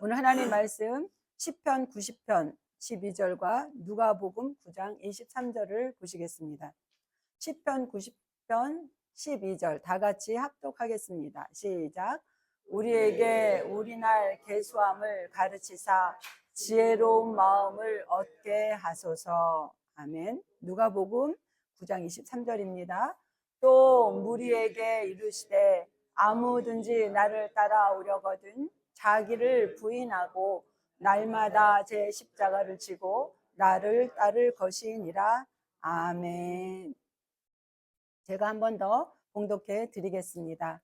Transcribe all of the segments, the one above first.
오늘 하나님 말씀 시편 90편 12절과 누가복음 9장 23절을 보시겠습니다. 시편 90편 12절 다 같이 합독하겠습니다. 시작. 우리에게 우리날 계수함을 가르치사 지혜로운 마음을 얻게 하소서. 아멘. 누가복음 9장 23절입니다. 또 무리에게 이르시되 아무든지 나를 따라오려거든 자기를 부인하고 날마다 제 십자가를 지고 나를 따를 것이니라. 아멘. 제가 한 번 더 봉독해 드리겠습니다.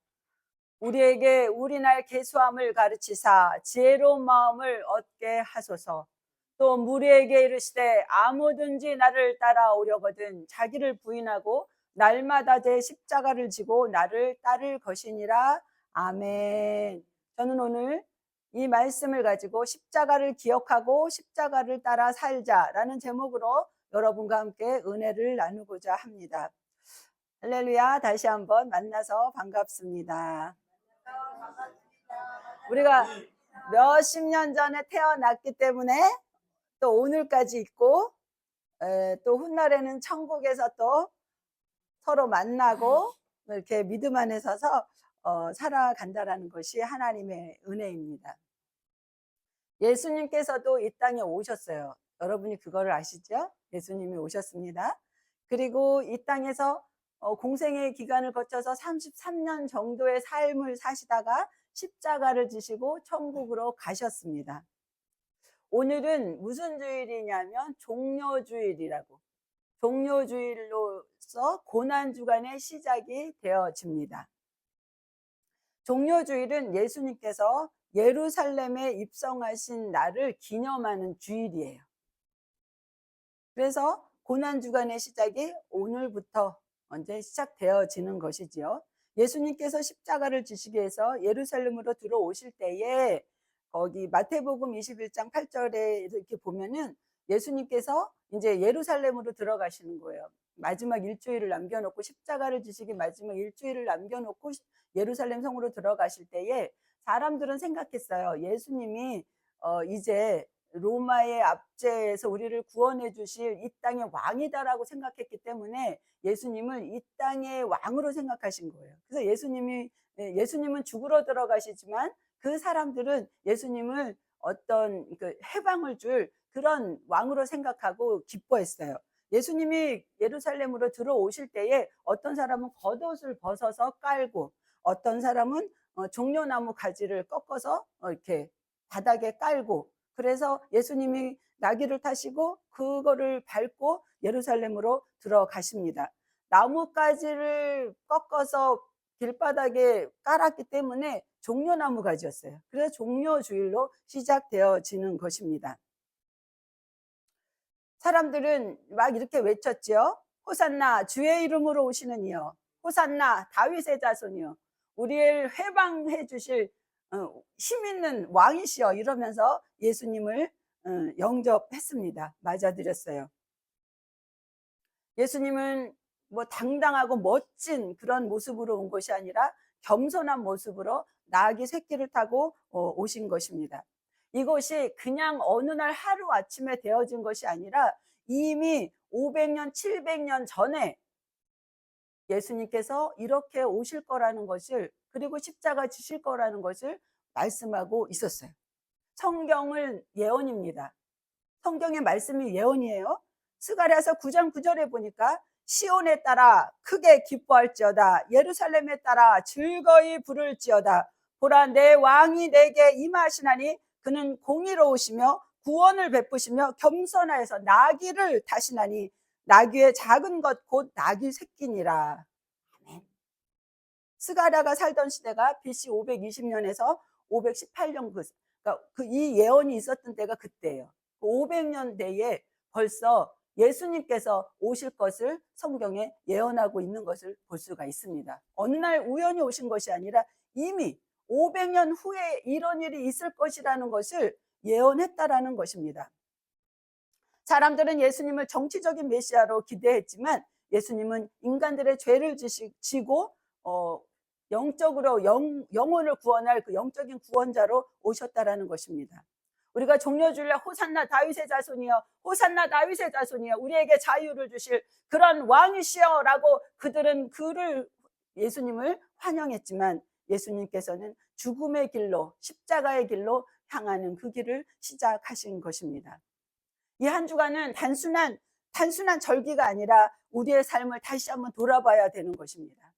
우리에게 우리날 계수함을 가르치사 지혜로운 마음을 얻게 하소서. 또 무리에게 이르시되 아무든지 나를 따라오려거든 자기를 부인하고 날마다 제 십자가를 지고 나를 따를 것이니라. 아멘. 저는 오늘 이 말씀을 가지고 십자가를 기억하고 십자가를 따라 살자라는 제목으로 여러분과 함께 은혜를 나누고자 합니다. 할렐루야. 다시 한번 만나서 반갑습니다. 우리가 몇십 년 전에 태어났기 때문에 또 오늘까지 있고 또 훗날에는 천국에서 또 서로 만나고 이렇게 믿음 안에 서서 살아간다라는 것이 하나님의 은혜입니다. 예수님께서도 이 땅에 오셨어요. 여러분이 그거를 아시죠? 예수님이 오셨습니다. 그리고 이 땅에서 공생의 기간을 거쳐서 33년 정도의 삶을 사시다가 십자가를 지시고 천국으로 가셨습니다. 오늘은 무슨 주일이냐면 종료주일이라고, 종료주일로서 고난주간의 시작이 되어집니다. 종료주일은 예수님께서 예루살렘에 입성하신 날을 기념하는 주일이에요. 그래서 고난주간의 시작이 오늘부터 언제 시작되어지는 것이지요. 예수님께서 십자가를 지시기 위해서 예루살렘으로 들어오실 때에 거기 마태복음 21장 8절에 이렇게 보면은 예수님께서 이제 예루살렘으로 들어가시는 거예요. 마지막 일주일을 남겨놓고 십자가를 지시기 마지막 일주일을 남겨놓고 예루살렘 성으로 들어가실 때에 사람들은 생각했어요. 예수님이 이제 로마의 압제에서 우리를 구원해 주실 이 땅의 왕이다라고 생각했기 때문에 예수님을 이 땅의 왕으로 생각하신 거예요. 그래서 예수님은 죽으러 들어가시지만 그 사람들은 예수님을 어떤 그 해방을 줄 그런 왕으로 생각하고 기뻐했어요. 예수님이 예루살렘으로 들어오실 때에 어떤 사람은 겉옷을 벗어서 깔고 어떤 사람은 종려나무 가지를 꺾어서 이렇게 바닥에 깔고, 그래서 예수님이 나귀를 타시고 그거를 밟고 예루살렘으로 들어가십니다. 나뭇가지를 꺾어서 길바닥에 깔았기 때문에 종려나무 가지였어요. 그래서 종려주일로 시작되어지는 것입니다. 사람들은 막 이렇게 외쳤죠. 호산나 주의 이름으로 오시는 이여, 호산나 다윗의 자손이여, 우리를 해방해 주실 힘 있는 왕이시여, 이러면서 예수님을 영접했습니다. 맞아들였어요. 예수님은 뭐 당당하고 멋진 그런 모습으로 온 것이 아니라 겸손한 모습으로 나귀 새끼를 타고 오신 것입니다. 이것이 그냥 어느 날 하루아침에 되어진 것이 아니라 이미 500년, 700년 전에 예수님께서 이렇게 오실 거라는 것을, 그리고 십자가 지실 거라는 것을 말씀하고 있었어요. 성경은 예언입니다. 성경의 말씀이 예언이에요. 스가랴서 9장 9절에 보니까 시온에 따라 크게 기뻐할지어다, 예루살렘에 따라 즐거이 부를지어다. 보라, 내 왕이 내게 임하시나니 그는 공의로우시며 구원을 베푸시며 겸손하여서 나귀를 타시나니 나귀의 작은 것 곧 나귀 새끼니라. 아멘. 스가랴가 살던 시대가 BC 520년에서 518년, 그러니까 이 예언이 있었던 때가 그때예요. 500년대에 벌써 예수님께서 오실 것을 성경에 예언하고 있는 것을 볼 수가 있습니다. 어느 날 우연히 오신 것이 아니라 이미 500년 후에 이런 일이 있을 것이라는 것을 예언했다라는 것입니다. 사람들은 예수님을 정치적인 메시아로 기대했지만 예수님은 인간들의 죄를 지고 영적으로 영혼을 구원할 그 영적인 구원자로 오셨다라는 것입니다. 우리가 종려주일날 호산나 다윗의 자손이여, 호산나 다윗의 자손이여, 우리에게 자유를 주실 그런 왕이시여라고 그들은 예수님을 환영했지만, 예수님께서는 죽음의 길로, 십자가의 길로 향하는 그 길을 시작하신 것입니다. 이 한 주간은 단순한 절기가 아니라 우리의 삶을 다시 한번 돌아봐야 되는 것입니다.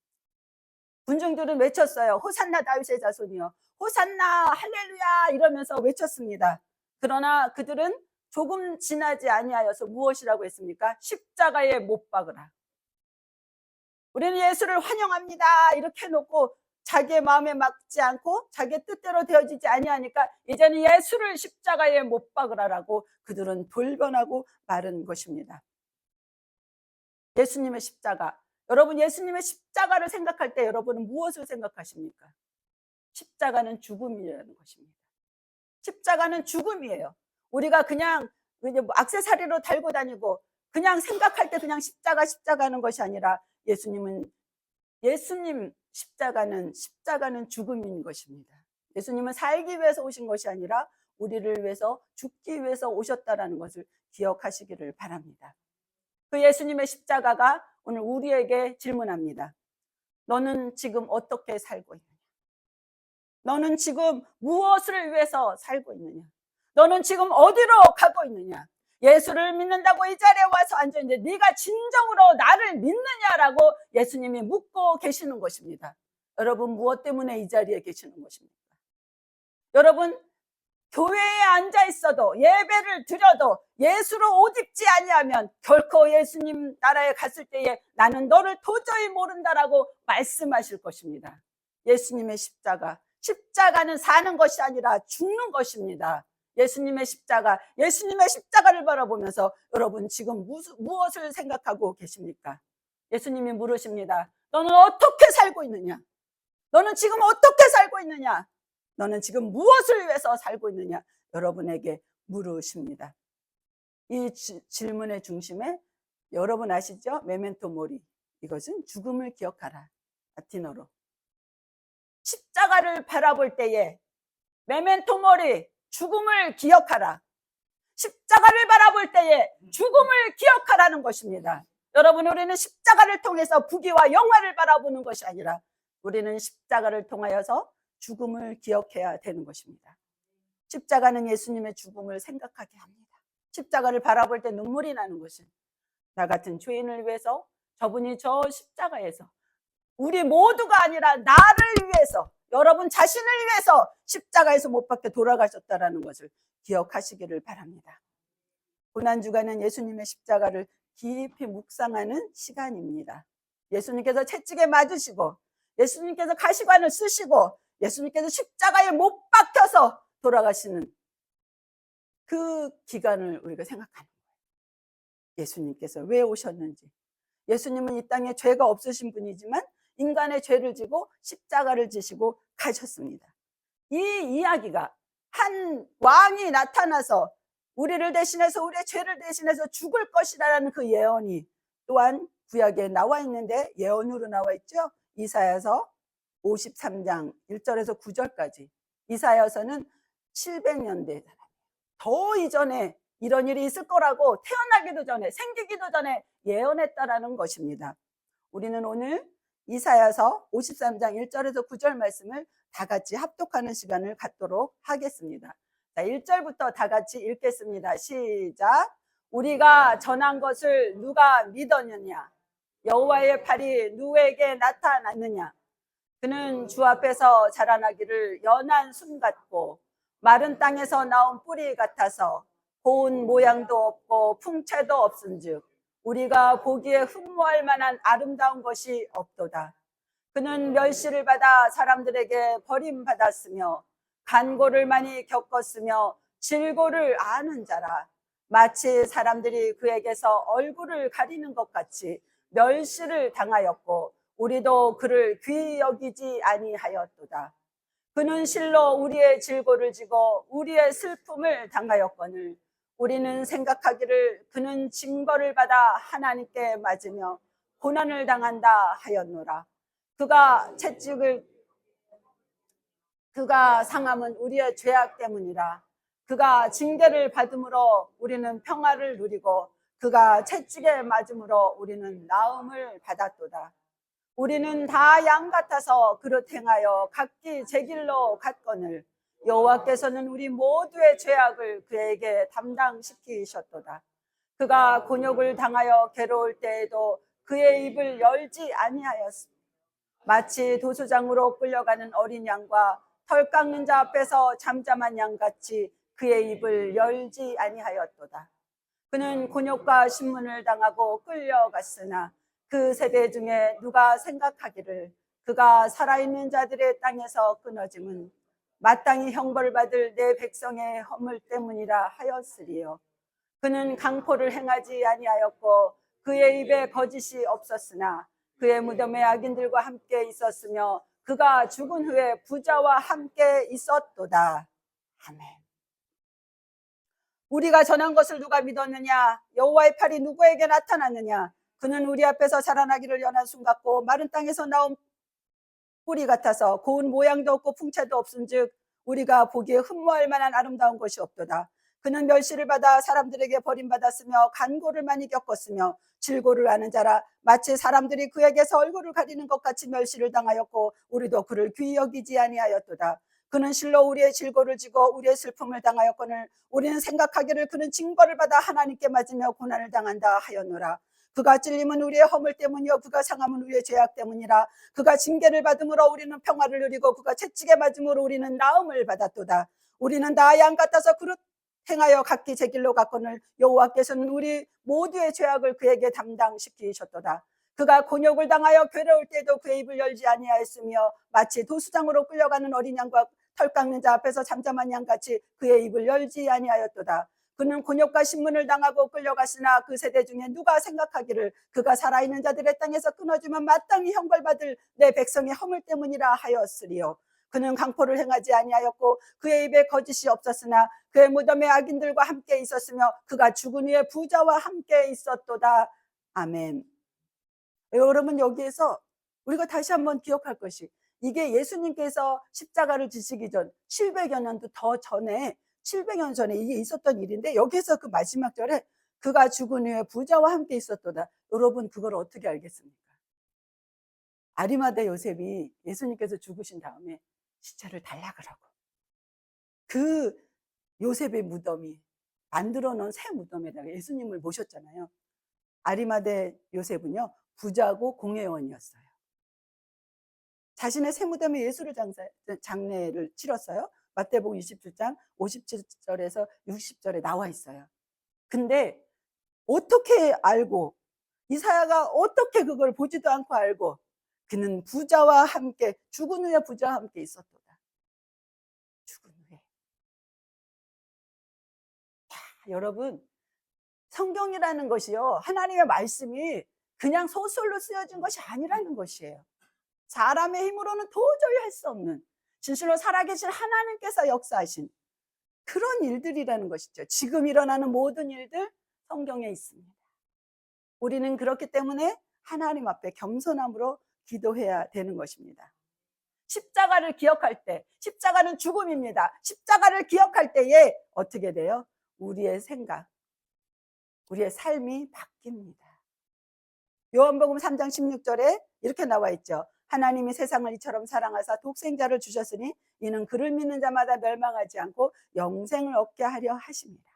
군중들은 외쳤어요. 호산나 다윗의 자손이여, 호산나 할렐루야 이러면서 외쳤습니다. 그러나 그들은 조금 지나지 아니하여서 무엇이라고 했습니까? 십자가에 못 박으라. 우리는 예수를 환영합니다 이렇게 해놓고 자기의 마음에 맞지 않고 자기의 뜻대로 되어지지 아니하니까 이제는 예수를 십자가에 못 박으라라고 그들은 돌변하고 마른 것입니다. 예수님의 십자가, 여러분 예수님의 십자가를 생각할 때 여러분은 무엇을 생각하십니까? 십자가는 죽음이라는 것입니다. 십자가는 죽음이에요. 우리가 그냥 액세서리로 달고 다니고 그냥 생각할 때 그냥 십자가 하는 것이 아니라 예수님 십자가는 죽음인 것입니다. 예수님은 살기 위해서 오신 것이 아니라 우리를 위해서 죽기 위해서 오셨다라는 것을 기억하시기를 바랍니다. 그 예수님의 십자가가 오늘 우리에게 질문합니다. 너는 지금 어떻게 살고 있느냐? 너는 지금 무엇을 위해서 살고 있느냐? 너는 지금 어디로 가고 있느냐? 예수를 믿는다고 이 자리에 와서 앉아있는데 네가 진정으로 나를 믿느냐라고 예수님이 묻고 계시는 것입니다. 여러분 무엇 때문에 이 자리에 계시는 것입니까? 여러분 교회에 앉아 있어도 예배를 드려도 예수로 옷 입지 아니하면 결코 예수님 나라에 갔을 때에 나는 너를 도저히 모른다라고 말씀하실 것입니다. 예수님의 십자가는 사는 것이 아니라 죽는 것입니다. 예수님의 십자가를 바라보면서 여러분 지금 무엇을 생각하고 계십니까? 예수님이 물으십니다. 너는 어떻게 살고 있느냐? 너는 지금 어떻게 살고 있느냐? 너는 지금 무엇을 위해서 살고 있느냐? 여러분에게 물으십니다. 이 질문의 중심에 여러분 아시죠? 메멘토 모리. 이것은 죽음을 기억하라. 라틴어로. 십자가를 바라볼 때에 메멘토 모리, 죽음을 기억하라. 십자가를 바라볼 때에 죽음을 기억하라는 것입니다. 여러분 우리는 십자가를 통해서 부귀와 영화를 바라보는 것이 아니라 우리는 십자가를 통하여서 죽음을 기억해야 되는 것입니다. 십자가는 예수님의 죽음을 생각하게 합니다. 십자가를 바라볼 때 눈물이 나는 것은 나 같은 죄인을 위해서 저분이 저 십자가에서 우리 모두가 아니라 나를 위해서 여러분 자신을 위해서 십자가에서 못 박혀 돌아가셨다는 것을 기억하시기를 바랍니다. 고난주간은 예수님의 십자가를 깊이 묵상하는 시간입니다. 예수님께서 채찍에 맞으시고 예수님께서 가시관을 쓰시고 예수님께서 십자가에 못 박혀서 돌아가시는 그 기간을 우리가 생각하는 거예요. 예수님께서 왜 오셨는지. 예수님은 이 땅에 죄가 없으신 분이지만 인간의 죄를 지고 십자가를 지시고 가셨습니다. 이 이야기가 한 왕이 나타나서 우리를 대신해서 우리의 죄를 대신해서 죽을 것이라는 그 예언이 또한 구약에 나와 있는데 예언으로 나와 있죠. 이사야서 53장 1절에서 9절까지. 이사야서는 700년대 더 이전에 이런 일이 있을 거라고 태어나기도 전에 생기기도 전에 예언했다라는 것입니다. 우리는 오늘 이사야서 53장 1절에서 9절 말씀을 다 같이 합독하는 시간을 갖도록 하겠습니다. 자, 1절부터 다 같이 읽겠습니다. 시작. 우리가 전한 것을 누가 믿었느냐? 여호와의 팔이 누구에게 나타났느냐? 그는 주 앞에서 자라나기를 연한 순 같고 마른 땅에서 나온 뿌리 같아서 고운 모양도 없고 풍채도 없은즉 우리가 보기에 흠모할 만한 아름다운 것이 없도다. 그는 멸시를 받아 사람들에게 버림받았으며 간고를 많이 겪었으며 질고를 아는 자라. 마치 사람들이 그에게서 얼굴을 가리는 것 같이 멸시를 당하였고 우리도 그를 귀히 여기지 아니하였도다. 그는 실로 우리의 질고를 지고 우리의 슬픔을 당하였거늘 우리는 생각하기를 그는 징벌을 받아 하나님께 맞으며 고난을 당한다 하였노라. 그가 채찍을 그가 상함은 우리의 죄악 때문이라. 그가 징계를 받음으로 우리는 평화를 누리고 그가 채찍에 맞음으로 우리는 나음을 받았도다. 우리는 다 양 같아서 그릇 행하여 각기 제 길로 갔거늘 여호와께서는 우리 모두의 죄악을 그에게 담당시키셨도다. 그가 곤욕을 당하여 괴로울 때에도 그의 입을 열지 아니하였습니다. 마치 도수장으로 끌려가는 어린 양과 털 깎는 자 앞에서 잠잠한 양같이 그의 입을 열지 아니하였도다. 그는 곤욕과 신문을 당하고 끌려갔으나 그 세대 중에 누가 생각하기를 그가 살아있는 자들의 땅에서 끊어짐은 마땅히 형벌을 받을 내 백성의 허물 때문이라 하였으리요. 그는 강포를 행하지 아니하였고 그의 입에 거짓이 없었으나 그의 무덤에 악인들과 함께 있었으며 그가 죽은 후에 부자와 함께 있었도다. 아멘. 우리가 전한 것을 누가 믿었느냐? 여호와의 팔이 누구에게 나타났느냐? 그는 우리 앞에서 자라나기를 연한 순 같고 마른 땅에서 나온 뿌리 같아서 고운 모양도 없고 풍채도 없은즉 우리가 보기에 흠모할 만한 아름다운 것이 없도다. 그는 멸시를 받아 사람들에게 버림받았으며 간고를 많이 겪었으며 질고를 아는 자라. 마치 사람들이 그에게서 얼굴을 가리는 것 같이 멸시를 당하였고 우리도 그를 귀히 여기지 아니하였도다. 그는 실로 우리의 질고를 지고 우리의 슬픔을 당하였거늘 우리는 생각하기를 그는 징벌을 받아 하나님께 맞으며 고난을 당한다 하였노라. 그가 찔림은 우리의 허물 때문이요 그가 상함은 우리의 죄악 때문이라. 그가 징계를 받음으로 우리는 평화를 누리고 그가 채찍에 맞음으로 우리는 나음을 받았도다. 우리는 다 양 같아서 그릇 행하여 각기 제 길로 갔거늘 여호와께서는 우리 모두의 죄악을 그에게 담당시키셨도다. 그가 곤욕을 당하여 괴로울 때도 그의 입을 열지 아니하였으며 마치 도수장으로 끌려가는 어린 양과 털 깎는 자 앞에서 잠잠한 양같이 그의 입을 열지 아니하였도다. 그는 곤욕과 신문을 당하고 끌려갔으나 그 세대 중에 누가 생각하기를 그가 살아있는 자들의 땅에서 끊어지면 마땅히 형벌받을 내 백성의 허물 때문이라 하였으리요. 그는 강포를 행하지 아니하였고 그의 입에 거짓이 없었으나 그의 무덤에 악인들과 함께 있었으며 그가 죽은 후에 부자와 함께 있었도다. 아멘. 여러분, 여기에서 우리가 다시 한번 기억할 것이 이게 예수님께서 십자가를 지시기 전 700여 년도 더 전에 700년 전에 이게 있었던 일인데 여기서 그 마지막 절에 그가 죽은 후에 부자와 함께 있었도다. 여러분, 그걸 어떻게 알겠습니까? 아리마대 요셉이 예수님께서 죽으신 다음에 시체를 달라 그러고 그 요셉의 무덤이 만들어 놓은 새 무덤에다가 예수님을 모셨잖아요. 아리마대 요셉은요 부자고 공회원이었어요. 자신의 새 무덤에 예수를 장례를 치렀어요. 마태복음 27장 57절에서 60절에 나와 있어요. 근데 어떻게 알고 이사야가 어떻게 그걸 보지도 않고 알고 그는 부자와 함께 죽은 후에 부자와 함께 있었도다. 죽은 후에. 여러분, 성경이라는 것이요 하나님의 말씀이 그냥 소설로 쓰여진 것이 아니라는 것이에요. 사람의 힘으로는 도저히 할 수 없는 진실로 살아계신 하나님께서 역사하신 그런 일들이라는 것이죠. 지금 일어나는 모든 일들 성경에 있습니다. 우리는 그렇기 때문에 하나님 앞에 겸손함으로 기도해야 되는 것입니다. 십자가를 기억할 때, 십자가는 죽음입니다. 십자가를 기억할 때에 어떻게 돼요? 우리의 생각, 우리의 삶이 바뀝니다. 요한복음 3장 16절에 이렇게 나와 있죠. 하나님이 세상을 이처럼 사랑하사 독생자를 주셨으니 이는 그를 믿는 자마다 멸망하지 않고 영생을 얻게 하려 하십니다.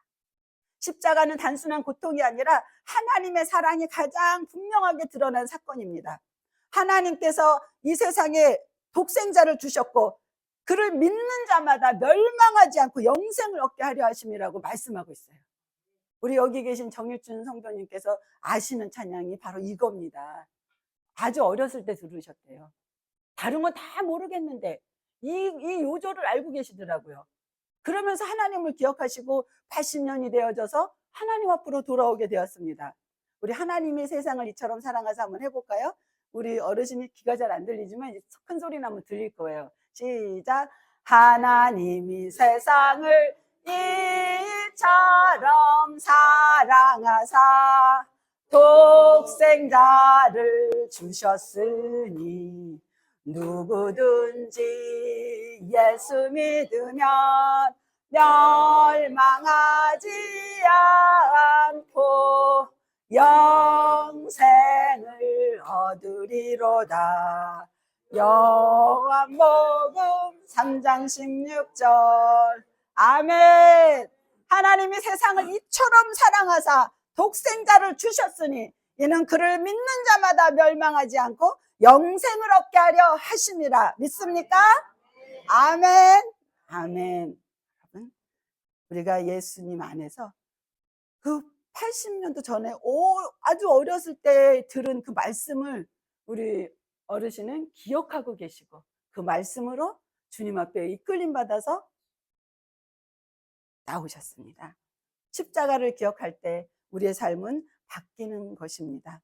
십자가는 단순한 고통이 아니라 하나님의 사랑이 가장 분명하게 드러난 사건입니다. 하나님께서 이 세상에 독생자를 주셨고 그를 믿는 자마다 멸망하지 않고 영생을 얻게 하려 하심이라고 말씀하고 있어요. 우리 여기 계신 정일준 성도님께서 아시는 찬양이 바로 이겁니다. 아주 어렸을 때 들으셨대요. 다른 건 다 모르겠는데 이 요조를 알고 계시더라고요. 그러면서 하나님을 기억하시고 80년이 되어져서 하나님 앞으로 돌아오게 되었습니다. 우리 하나님이 세상을 이처럼 사랑하사 한번 해볼까요? 우리 어르신이 귀가 잘 안 들리지만 큰 소리 나면 들릴 거예요. 시작. 하나님이 세상을 이처럼 사랑하사 독생자를 주셨으니 누구든지 예수 믿으면 멸망하지 않고 영생을 얻으리로다. 요한복음 3장 16절. 아멘. 하나님이 세상을 이처럼 사랑하사 독생자를 주셨으니 이는 그를 믿는 자마다 멸망하지 않고 영생을 얻게 하려 하심이라. 믿습니까? 아멘. 아멘. 여러분, 우리가 예수님 안에서 그 80년도 전에 아주 어렸을 때 들은 그 말씀을 우리 어르신은 기억하고 계시고, 그 말씀으로 주님 앞에 이끌림 받아서 나오셨습니다. 십자가를 기억할 때 우리의 삶은 바뀌는 것입니다.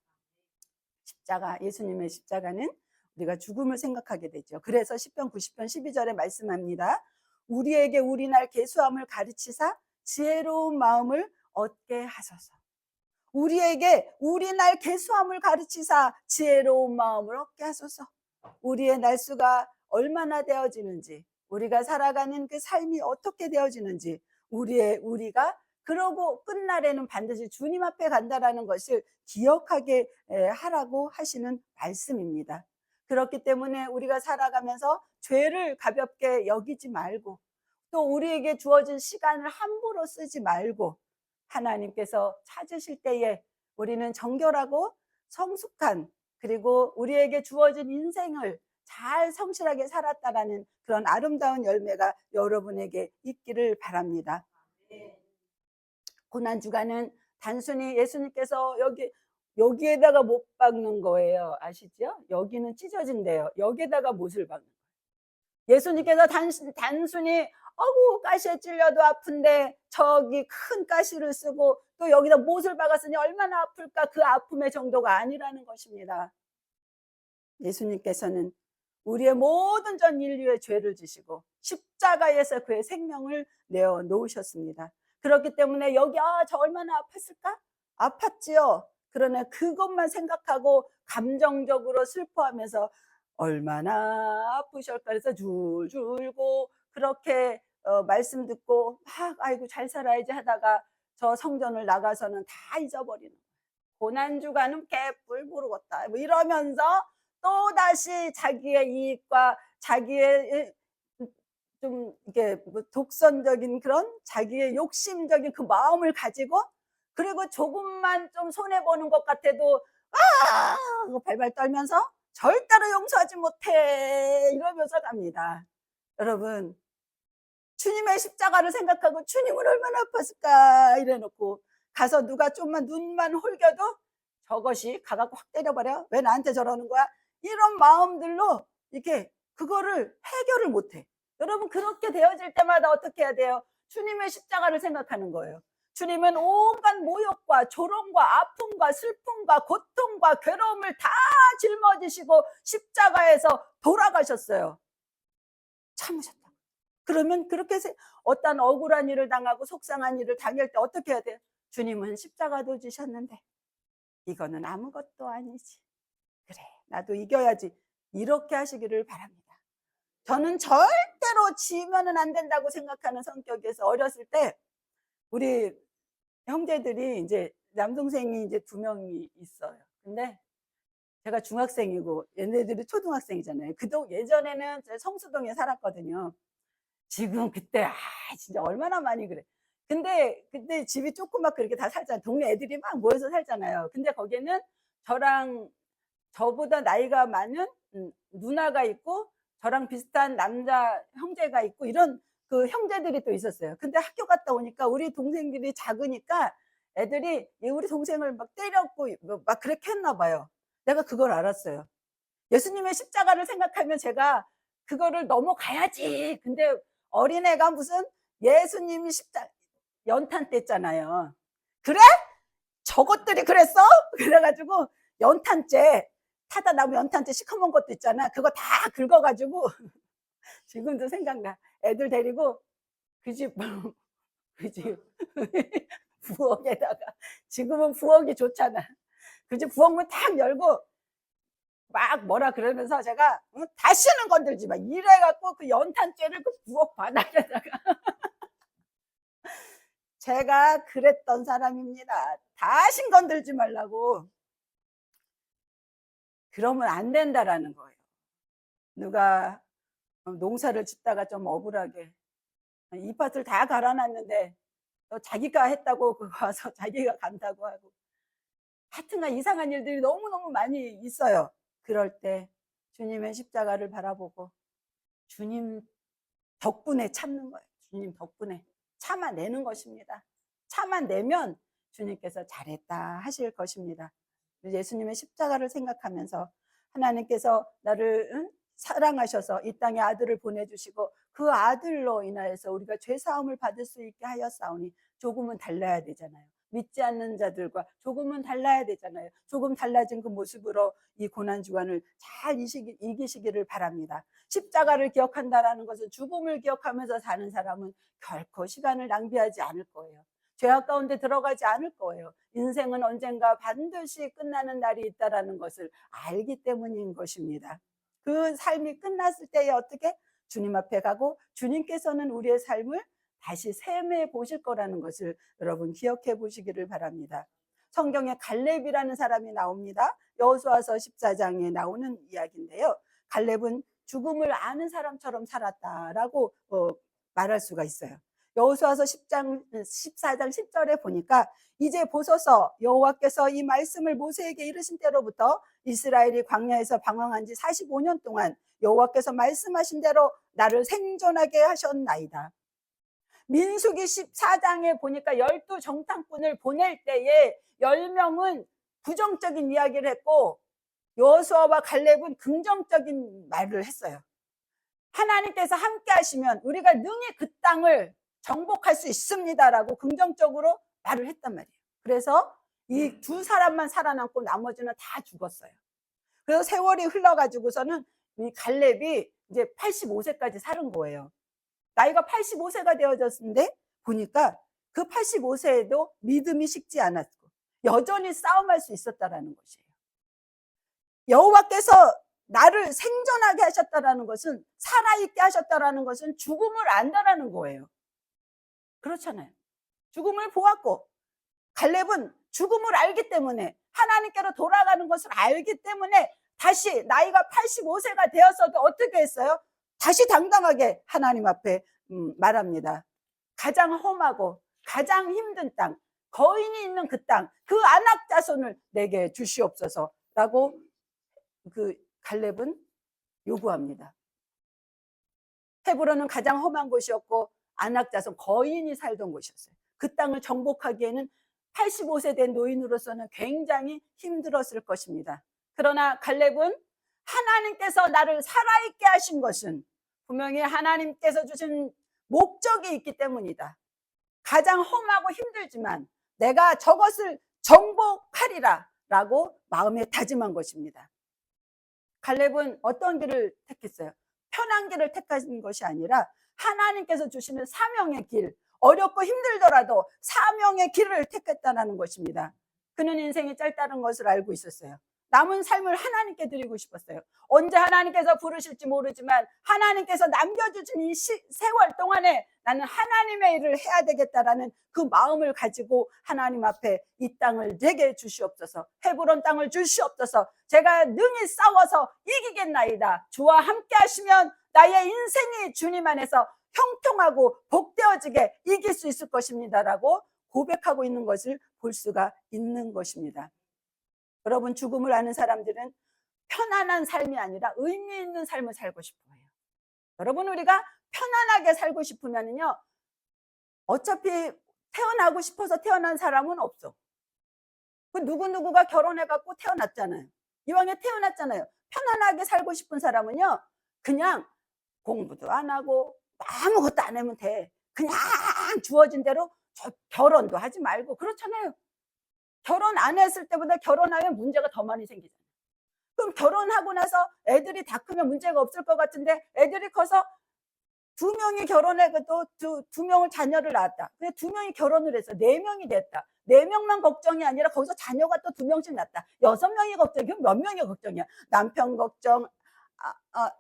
십자가, 예수님의 십자가는 우리가 죽음을 생각하게 되죠. 그래서 시편 90편 12절에 말씀합니다. 우리에게 우리 날 계수함을 가르치사 지혜로운 마음을 얻게 하소서. 우리에게 우리 날 계수함을 가르치사 지혜로운 마음을 얻게 하소서. 우리의 날수가 얼마나 되어지는지, 우리가 살아가는 그 삶이 어떻게 되어지는지, 우리가 그러고 끝날에는 반드시 주님 앞에 간다라는 것을 기억하게 하라고 하시는 말씀입니다. 그렇기 때문에 우리가 살아가면서 죄를 가볍게 여기지 말고, 또 우리에게 주어진 시간을 함부로 쓰지 말고, 하나님께서 찾으실 때에 우리는 정결하고 성숙한, 그리고 우리에게 주어진 인생을 잘 성실하게 살았다라는 그런 아름다운 열매가 여러분에게 있기를 바랍니다. 고난주간은 단순히 예수님께서 여기에다가 못 박는 거예요. 아시죠? 여기는 찢어진대요. 여기에다가 못을 박는 거예요. 예수님께서 단순히 가시에 찔려도 아픈데 저기 큰 가시를 쓰고 또 여기다 못을 박았으니 얼마나 아플까, 그 아픔의 정도가 아니라는 것입니다. 예수님께서는 우리의 모든 전 인류의 죄를 지시고 십자가에서 그의 생명을 내어 놓으셨습니다. 그렇기 때문에 저 얼마나 아팠을까? 아팠지요. 그러나 그것만 생각하고 감정적으로 슬퍼하면서 얼마나 아프실까 해서 줄줄 울고, 그렇게 말씀 듣고 막 아이고 잘 살아야지 하다가 저 성전을 나가서는 다 잊어버리는 거예요. 고난주간은 개뿔 모르겠다 뭐 이러면서 또 다시 자기의 이익과 자기의 좀 이게 뭐 독선적인 그런 자기의 욕심적인 그 마음을 가지고, 그리고 조금만 좀 손해 보는 것 같아도 발발 떨면서 절대로 용서하지 못해 이러면서 갑니다. 여러분, 주님의 십자가를 생각하고 주님은 얼마나 아팠을까 이래놓고 가서 누가 좀만 눈만 홀겨도 저것이 가갖고 확 때려버려, 왜 나한테 저러는 거야, 이런 마음들로 이렇게 그거를 해결을 못해. 여러분, 그렇게 되어질 때마다 어떻게 해야 돼요? 주님의 십자가를 생각하는 거예요. 주님은 온갖 모욕과 조롱과 아픔과 슬픔과 고통과 괴로움을 다 짊어지시고 십자가에서 돌아가셨어요. 참으셨다. 그러면 그렇게 어떤 억울한 일을 당하고 속상한 일을 당할 때 어떻게 해야 돼요? 주님은 십자가도 지셨는데 이거는 아무것도 아니지, 그래 나도 이겨야지, 이렇게 하시기를 바랍니다. 저는 절대로 지면은 안 된다고 생각하는 성격에서 어렸을 때 우리 형제들이 이제 남동생이 이제 2명이 있어요. 근데 제가 중학생이고 얘네들이 초등학생이잖아요. 예전에는 성수동에 살았거든요. 지금 그때 진짜 얼마나 많이 그래. 근데 그때 집이 조그맣고 이렇게 다 살잖아요. 동네 애들이 막 모여서 살잖아요. 근데 거기는 저보다 나이가 많은 누나가 있고 저랑 비슷한 남자 형제가 있고 이런 그 형제들이 또 있었어요. 근데 학교 갔다 오니까 우리 동생들이 작으니까 애들이 우리 동생을 막 때렸고 막 그렇게 했나 봐요. 내가 그걸 알았어요. 예수님의 십자가를 생각하면 제가 그거를 넘어가야지. 근데 어린애가 무슨 예수님이 연탄 뗐잖아요. 그래? 저것들이 그랬어? 그래가지고 연탄재, 타다 나무 연탄재 시커먼 것도 있잖아. 그거 다 긁어가지고 지금도 생각나. 애들 데리고 그 집 부엌에다가, 지금은 부엌이 좋잖아. 그 집 부엌문 탁 열고 막 뭐라 그러면서 제가 다시는 건들지 마 이래갖고 그 연탄재를 그 부엌 바닥에다가 제가 그랬던 사람입니다. 다신 건들지 말라고. 그러면 안 된다라는 거예요. 누가 농사를 짓다가 좀 억울하게 잎밭을 다 갈아놨는데 또 자기가 했다고 그거 와서 자기가 간다고 하고 하여튼간 이상한 일들이 너무너무 많이 있어요. 그럴 때 주님의 십자가를 바라보고 주님 덕분에 참는 거예요. 주님 덕분에 참아내는 것입니다. 참아내면 주님께서 잘했다 하실 것입니다. 예수님의 십자가를 생각하면서 하나님께서 나를 사랑하셔서 이 땅에 아들을 보내주시고 그 아들로 인하여서 우리가 죄사함을 받을 수 있게 하였사오니 조금은 달라야 되잖아요. 믿지 않는 자들과 조금은 달라야 되잖아요. 조금 달라진 그 모습으로 이 고난주간을 잘 이기시기를 바랍니다. 십자가를 기억한다라는 것은 죽음을 기억하면서 사는 사람은 결코 시간을 낭비하지 않을 거예요. 죄악 가운데 들어가지 않을 거예요. 인생은 언젠가 반드시 끝나는 날이 있다라는 것을 알기 때문인 것입니다. 그 삶이 끝났을 때에 어떻게 주님 앞에 가고 주님께서는 우리의 삶을 다시 셈해 보실 거라는 것을 여러분 기억해 보시기를 바랍니다. 성경에 갈렙이라는 사람이 나옵니다. 여호수아서 14장에 나오는 이야기인데요. 갈렙은 죽음을 아는 사람처럼 살았다라고 말할 수가 있어요. 여호수아서 14장 10절에 보니까 이제 보소서 여호와께서 이 말씀을 모세에게 이르신 때로부터 이스라엘이 광야에서 방황한 지 45년 동안 여호와께서 말씀하신 대로 나를 생존하게 하셨나이다. 민수기 14장에 보니까 12정탐꾼을 보낼 때에 10명은 부정적인 이야기를 했고 여호수아와 갈렙은 긍정적인 말을 했어요. 하나님께서 함께 하시면 우리가 능히 그 땅을 정복할 수 있습니다라고 긍정적으로 말을 했단 말이에요. 그래서 이 두 사람만 살아남고 나머지는 다 죽었어요. 그래서 세월이 흘러가지고서는 이 갈렙이 이제 85세까지 사는 거예요. 나이가 85세가 되어졌는데 보니까 그 85세에도 믿음이 식지 않았고 여전히 싸움할 수 있었다라는 것이에요. 여호와께서 나를 생존하게 하셨다라는 것은 살아있게 하셨다라는 것은 죽음을 안다라는 거예요. 그렇잖아요. 죽음을 보았고 갈렙은 죽음을 알기 때문에 하나님께로 돌아가는 것을 알기 때문에 다시 나이가 85세가 되었어도 어떻게 했어요? 다시 당당하게 하나님 앞에 말합니다. 가장 험하고 가장 힘든 땅, 거인이 있는 그 땅, 그 안악 자손을 내게 주시옵소서라고 그 갈렙은 요구합니다. 헤브론은 가장 험한 곳이었고 안악 자손 거인이 살던 곳이었어요. 그 땅을 정복하기에는 85세 된 노인으로서는 굉장히 힘들었을 것입니다. 그러나 갈렙은 하나님께서 나를 살아있게 하신 것은 분명히 하나님께서 주신 목적이 있기 때문이다. 가장 험하고 힘들지만 내가 저것을 정복하리라 라고 마음에 다짐한 것입니다. 갈렙은 어떤 길을 택했어요? 편한 길을 택한 것이 아니라 하나님께서 주시는 사명의 길, 어렵고 힘들더라도 사명의 길을 택했다는 것입니다. 그는 인생이 짧다는 것을 알고 있었어요. 남은 삶을 하나님께 드리고 싶었어요. 언제 하나님께서 부르실지 모르지만 하나님께서 남겨주신 이 세월 동안에 나는 하나님의 일을 해야 되겠다라는 그 마음을 가지고 하나님 앞에 이 땅을 내게 주시옵소서, 헤브론 땅을 주시옵소서, 제가 능히 싸워서 이기겠나이다. 주와 함께 하시면 나의 인생이 주님 안에서 형통하고 복되어지게 이길 수 있을 것입니다라고 고백하고 있는 것을 볼 수가 있는 것입니다. 여러분, 죽음을 아는 사람들은 편안한 삶이 아니라 의미 있는 삶을 살고 싶어요. 여러분, 우리가 편안하게 살고 싶으면요, 어차피 태어나고 싶어서 태어난 사람은 없어. 그 누구누구가 결혼해갖고 태어났잖아요. 이왕에 태어났잖아요. 편안하게 살고 싶은 사람은요, 그냥 공부도 안 하고 아무것도 안 하면 돼. 그냥 주어진 대로 결혼도 하지 말고. 그렇잖아요. 결혼 안 했을 때보다 결혼하면 문제가 더 많이 생기잖아요. 그럼 결혼하고 나서 애들이 다 크면 문제가 없을 것 같은데 애들이 커서 2명이 결혼해도 두 명을 자녀를 낳았다. 근데 2명이 결혼을 해서 4명이 됐다. 4명만 걱정이 아니라 거기서 자녀가 또 2명씩 낳았다. 6명이 걱정이, 그럼 몇 명이 걱정이야? 남편 걱정,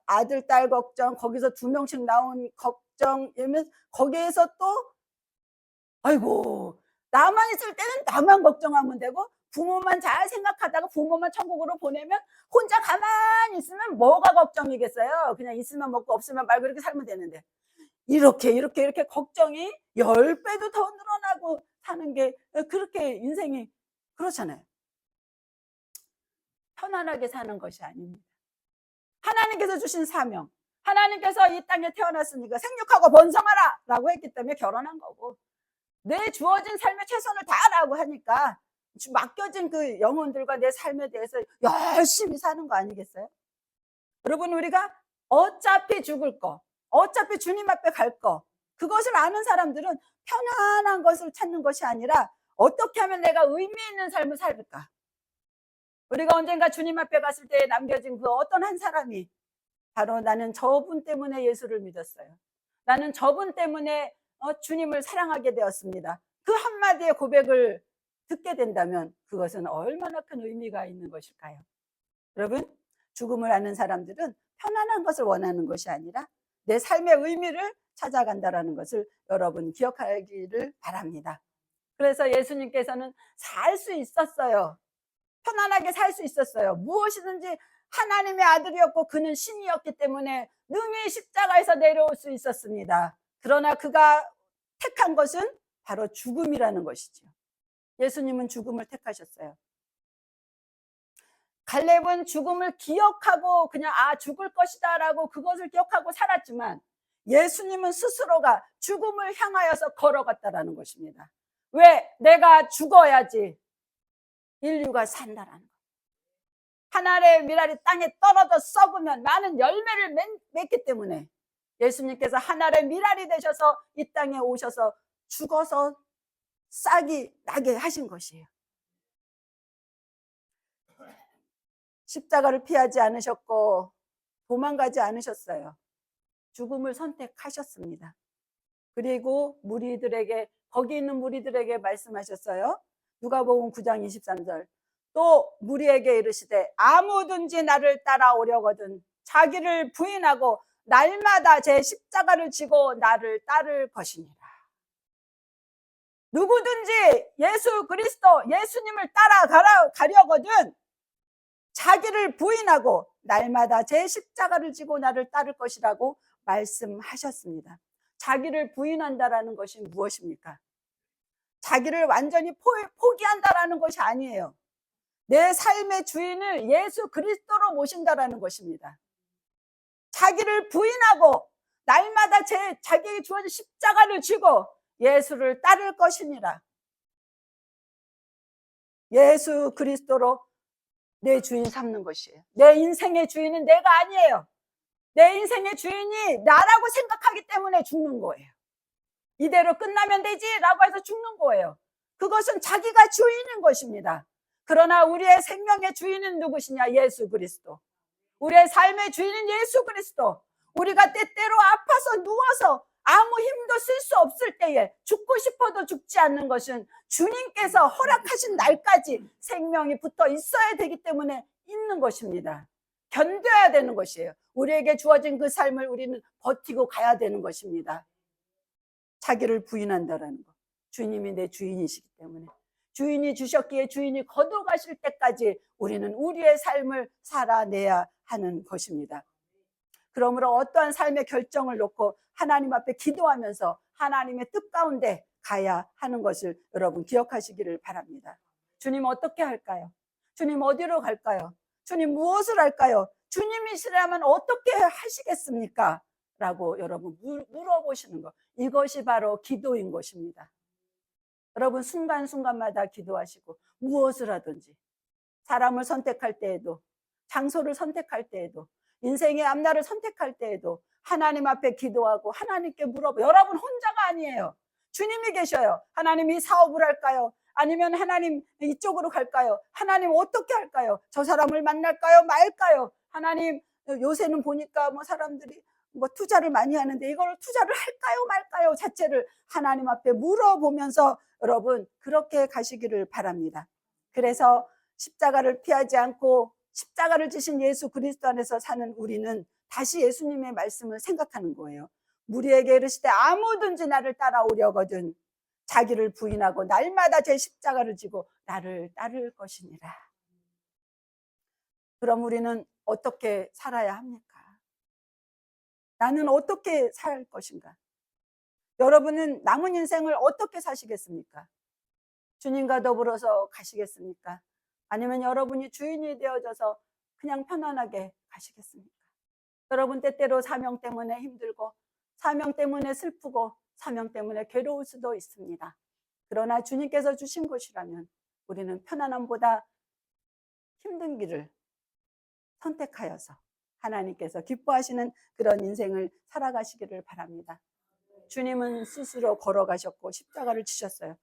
아들, 딸 걱정, 거기서 2명씩 나온 걱정, 이러면 거기에서 또, 아이고, 나만 있을 때는 나만 걱정하면 되고, 부모만 잘 생각하다가 부모만 천국으로 보내면 혼자 가만히 있으면 뭐가 걱정이겠어요? 그냥 있으면 먹고 없으면 말고 이렇게 살면 되는데. 이렇게 걱정이 10배도 더 늘어나고 사는 게 그렇게 인생이 그렇잖아요. 편안하게 사는 것이 아닙니다. 하나님께서 주신 사명, 하나님께서 이 땅에 태어났으니까 생육하고 번성하라 라고 했기 때문에 결혼한 거고, 내 주어진 삶의 최선을 다하라고 하니까 맡겨진 그 영혼들과 내 삶에 대해서 열심히 사는 거 아니겠어요? 여러분, 우리가 어차피 죽을 거, 어차피 주님 앞에 갈 거, 그것을 아는 사람들은 편안한 것을 찾는 것이 아니라 어떻게 하면 내가 의미 있는 삶을 살까? 우리가 언젠가 주님 앞에 갔을 때 남겨진 그 어떤 한 사람이 바로 나는 저분 때문에 예수를 믿었어요. 나는 저분 때문에 주님을 사랑하게 되었습니다. 그 한마디의 고백을 듣게 된다면 그것은 얼마나 큰 의미가 있는 것일까요? 여러분, 죽음을 아는 사람들은 편안한 것을 원하는 것이 아니라 내 삶의 의미를 찾아간다는 것을 여러분 기억하기를 바랍니다. 그래서 예수님께서는 살 수 있었어요. 편안하게 살 수 있었어요. 무엇이든지 하나님의 아들이었고 그는 신이었기 때문에 능히 십자가에서 내려올 수 있었습니다. 그러나 그가 택한 것은 바로 죽음이라는 것이죠. 예수님은 죽음을 택하셨어요. 갈렙은 죽음을 기억하고 그냥 죽을 것이다 라고 그것을 기억하고 살았지만 예수님은 스스로가 죽음을 향하여서 걸어갔다라는 것입니다. 왜? 내가 죽어야지 인류가 산다라는 것. 하나님의 미랄이 땅에 떨어져 썩으면 많은 열매를 맺기 때문에 예수님께서 하나님의 미랄이 되셔서 이 땅에 오셔서 죽어서 싹이 나게 하신 것이에요. 십자가를 피하지 않으셨고 도망가지 않으셨어요. 죽음을 선택하셨습니다. 그리고 무리들에게, 거기 있는 무리들에게 말씀하셨어요. 누가복음 9장 23절. 또 무리에게 이르시되 아무든지 나를 따라오려거든 자기를 부인하고 날마다 제 십자가를 지고 나를 따를 것이니라. 누구든지 예수 그리스도, 예수님을 따라가려거든 자기를 부인하고 날마다 제 십자가를 지고 나를 따를 것이라고 말씀하셨습니다. 자기를 부인한다라는 것이 무엇입니까? 자기를 완전히 포기한다라는 것이 아니에요. 내 삶의 주인을 예수 그리스도로 모신다라는 것입니다. 자기를 부인하고 날마다 자기에게 주어진 십자가를 지고 예수를 따를 것이니라. 예수 그리스도로 내 주인 삼는 것이에요. 내 인생의 주인은 내가 아니에요. 내 인생의 주인이 나라고 생각하기 때문에 죽는 거예요. 이대로 끝나면 되지 라고 해서 죽는 거예요. 그것은 자기가 주인인 것입니다. 그러나 우리의 생명의 주인은 누구시냐? 예수 그리스도. 우리의 삶의 주인은 예수 그리스도. 우리가 때때로 아파서 누워서 아무 힘도 쓸 수 없을 때에 죽고 싶어도 죽지 않는 것은 주님께서 허락하신 날까지 생명이 붙어 있어야 되기 때문에 있는 것입니다. 견뎌야 되는 것이에요. 우리에게 주어진 그 삶을 우리는 버티고 가야 되는 것입니다. 자기를 부인한다라는 것. 주님이 내 주인이시기 때문에 주인이 주셨기에 주인이 거둬가실 때까지 우리는 우리의 삶을 살아내야 하는 것입니다. 그러므로 어떠한 삶의 결정을 놓고 하나님 앞에 기도하면서 하나님의 뜻 가운데 가야 하는 것을 여러분 기억하시기를 바랍니다. 주님 어떻게 할까요? 주님 어디로 갈까요? 주님 무엇을 할까요? 주님이시라면 어떻게 하시겠습니까? 라고 여러분 물어보시는 것. 이것이 바로 기도인 것입니다. 여러분 순간순간마다 기도하시고 무엇을 하든지 사람을 선택할 때에도 장소를 선택할 때에도 인생의 앞날을 선택할 때에도 하나님 앞에 기도하고 하나님께 물어보. 여러분 혼자가 아니에요. 주님이 계셔요. 하나님 이 사업을 할까요? 아니면 하나님 이쪽으로 갈까요? 하나님 어떻게 할까요? 저 사람을 만날까요? 말까요? 하나님 요새는 보니까 뭐 사람들이 뭐 투자를 많이 하는데 이걸 투자를 할까요 말까요 자체를 하나님 앞에 물어보면서 여러분 그렇게 가시기를 바랍니다. 그래서 십자가를 피하지 않고 십자가를 지신 예수 그리스도 안에서 사는 우리는 다시 예수님의 말씀을 생각하는 거예요. 무리에게 이르시되 아무든지 나를 따라오려거든 자기를 부인하고 날마다 제 십자가를 지고 나를 따를 것이니라. 그럼 우리는 어떻게 살아야 합니까? 나는 어떻게 살 것인가? 여러분은 남은 인생을 어떻게 사시겠습니까? 주님과 더불어서 가시겠습니까? 아니면 여러분이 주인이 되어져서 그냥 편안하게 가시겠습니까? 여러분 때때로 사명 때문에 힘들고 사명 때문에 슬프고 사명 때문에 괴로울 수도 있습니다. 그러나 주님께서 주신 것이라면 우리는 편안함보다 힘든 길을 선택하여서 하나님께서 기뻐하시는 그런 인생을 살아가시기를 바랍니다. 주님은 스스로 걸어가셨고 십자가를 지셨어요.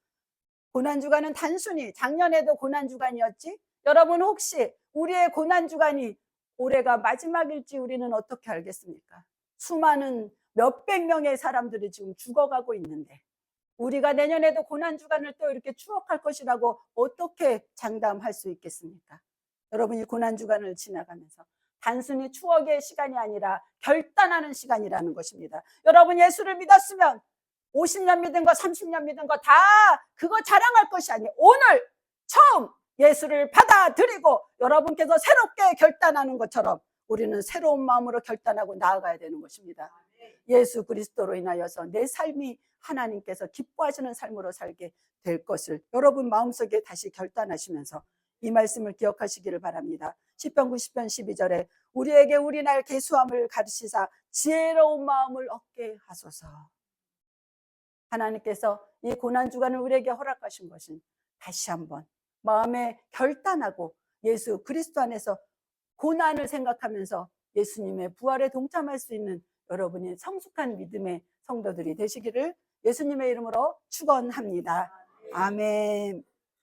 고난주간은 단순히 작년에도 고난주간이었지? 여러분 혹시 우리의 고난주간이 올해가 마지막일지 우리는 어떻게 알겠습니까? 수많은 몇백 명의 사람들이 지금 죽어가고 있는데 우리가 내년에도 고난주간을 또 이렇게 추억할 것이라고 어떻게 장담할 수 있겠습니까? 여러분이 고난주간을 지나가면서 단순히 추억의 시간이 아니라 결단하는 시간이라는 것입니다. 여러분 예수를 믿었으면 50년 믿은 거 30년 믿은 거 다 그거 자랑할 것이 아니에요. 오늘 처음 예수를 받아들이고 여러분께서 새롭게 결단하는 것처럼 우리는 새로운 마음으로 결단하고 나아가야 되는 것입니다. 예수 그리스도로 인하여서 내 삶이 하나님께서 기뻐하시는 삶으로 살게 될 것을 여러분 마음속에 다시 결단하시면서 이 말씀을 기억하시기를 바랍니다. 시편 90편 12절에 우리에게 우리 날 계수함을 가르치사 지혜로운 마음을 얻게 하소서. 하나님께서 이 고난주간을 우리에게 허락하신 것은 다시 한번 마음에 결단하고 예수 그리스도 안에서 고난을 생각하면서 예수님의 부활에 동참할 수 있는 여러분이 성숙한 믿음의 성도들이 되시기를 예수님의 이름으로 축원합니다. 아멘.